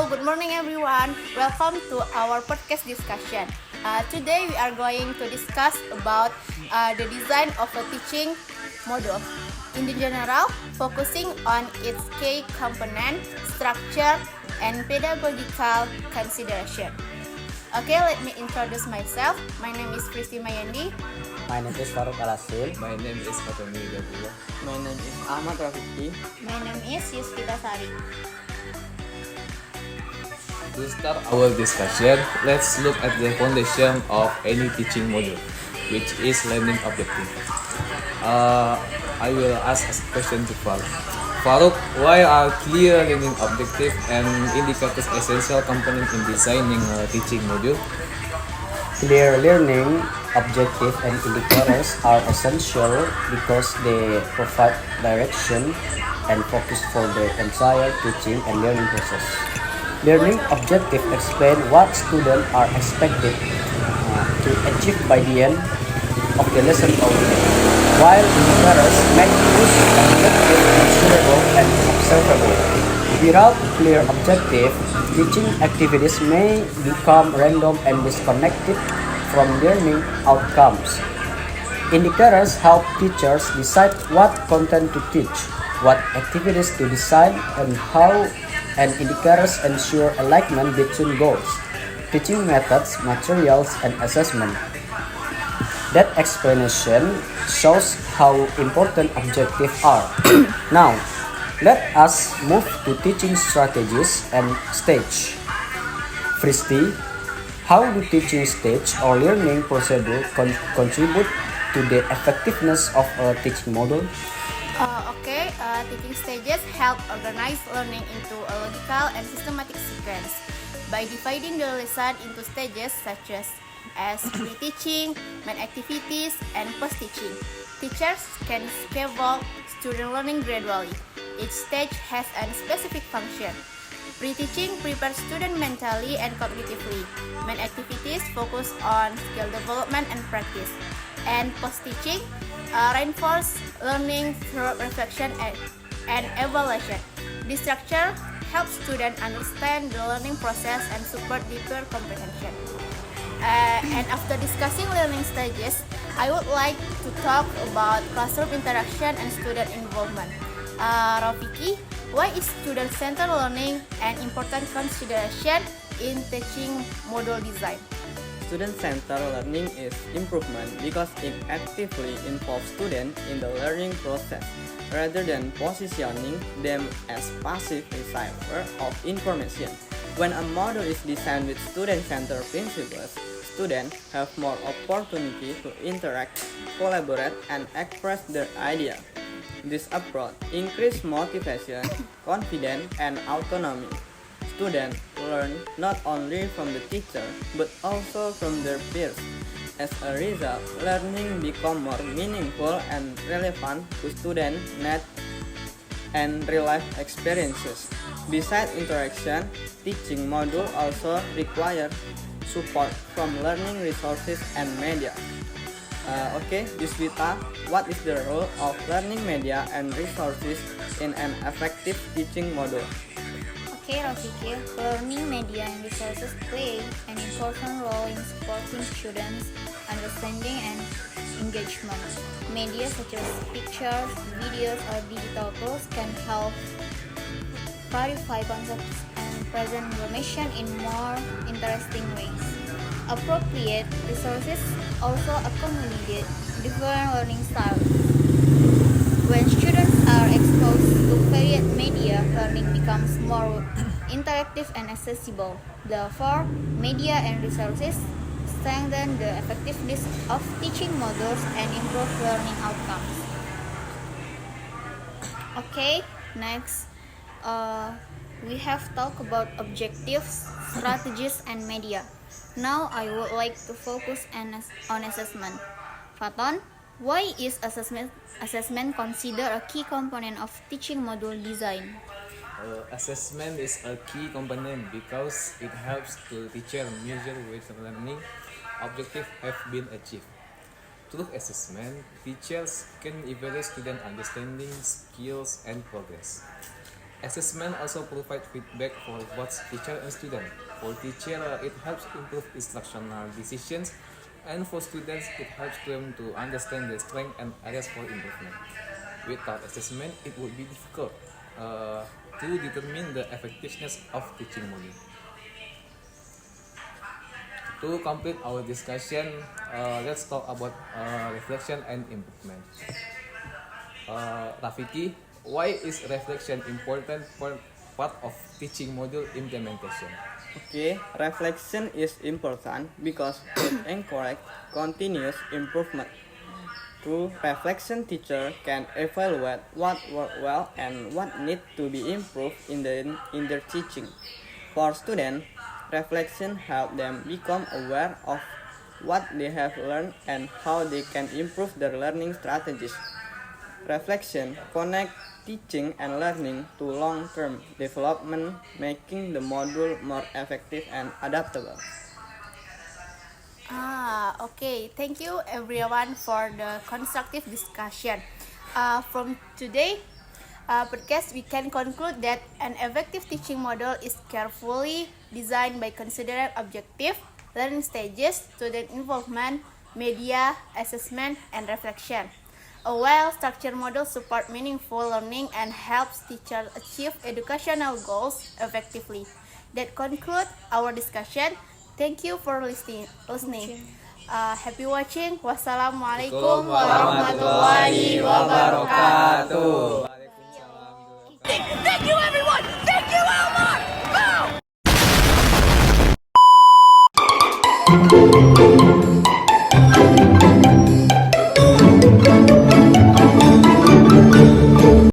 Good morning everyone. Welcome to our podcast discussion. Today we are going to discuss about the design of a teaching module. In the general, focusing on its key component, structure, and pedagogical consideration. Okay, let me introduce myself. My name is Kristi Mayandi. My name is Faruk Alasil. My name is Fatoni Gabula. My name is Ahmad Rafiki. My name is Yuskita Sari. To start our discussion, let's look at the foundation of any teaching module, which is learning objective. I will ask a question to Faruk. Faruk, why are clear learning objective and indicators essential component in designing a teaching module? Clear learning objectives and indicators are essential because they provide direction and focus for the entire teaching and learning process. Learning objectives explain what students are expected to achieve by the end of the lesson outcome, while indicators make use objective measurable and observable. Without clear objective, teaching activities may become random and disconnected from learning outcomes. Indicators help teachers decide what content to teach, what activities to design, and how, and indicators ensure alignment between goals, teaching methods, materials, and assessment. That explanation shows how important objectives are. Now, let us move to teaching strategies and stage. Fristi, how do teaching stage or learning procedure contribute to the effectiveness of a teaching model? Teaching stages help organize learning into a logical and systematic sequence. By dividing the lesson into stages such as pre-teaching, main activities, and post-teaching, teachers can scaffold student learning gradually. Each stage has a specific function. Pre-teaching prepares students mentally and cognitively. Main activities focus on skill development and practice. And post-teaching reinforce learning through reflection and evaluation. This structure helps students understand the learning process and support deeper comprehension. And after discussing learning stages, I would like to talk about classroom interaction and student involvement. Rafiki, why is student-centered learning an important consideration in teaching module design? Student-centered learning is improvement because it actively involves students in the learning process rather than positioning them as passive receiver of information. When a model is designed with student-centered principles, students have more opportunity to interact, collaborate, and express their ideas. This approach increases motivation, confidence, and autonomy. Students learn not only from the teacher but also from their peers. As a result, learning becomes more meaningful and relevant to student needs and real-life experiences. Besides interaction, teaching module also require support from learning resources and media. Yuswita, what is the role of learning media and resources in an effective teaching module? Rafiki, learning media and resources play an important role in supporting students' understanding and engagement. Media such as pictures, videos, or digital tools can help clarify concepts and present information in more interesting ways. Appropriate resources also accommodate different learning styles. When students are exposed to varied media, learning becomes more interactive and accessible. Therefore, media and resources strengthen the effectiveness of teaching modules and improve learning outcomes. Next, we have talked about objectives, strategies, and media. Now, I would like to focus on assessment. Faton, why is assessment considered a key component of teaching module design? Assessment is a key component because it helps the teacher measure whether learning objectives have been achieved. Through assessment, teachers can evaluate student understanding, skills, and progress. Assessment also provide feedback for both teacher and student. For teacher, it helps improve instructional decisions, and for students, it helps them to understand their strength and areas for improvement. Without assessment, it would be difficult to determine the effectiveness of teaching module. To complete our discussion, let's talk about reflection and improvement. Rafiki, why is reflection important for part of teaching module implementation? Okay, reflection is important because it encourages continuous improvement. Through reflection, teacher can evaluate what worked well and what need to be improved in their teaching. For students, reflection helps them become aware of what they have learned and how they can improve their learning strategies. Reflection connects teaching and learning to long-term development, making the module more effective and adaptable. Okay. Thank you everyone for the constructive discussion. From today podcast, we can conclude that an effective teaching model is carefully designed by considering objective, learning stages, student involvement, media, assessment, and reflection. A well-structured model supports meaningful learning and helps teachers achieve educational goals effectively. That concludes our discussion. Thank you for listening. Happy watching. Wassalamualaikum warahmatullahi wabarakatuh. Thank you, everyone! Thank you, Elmar! Go!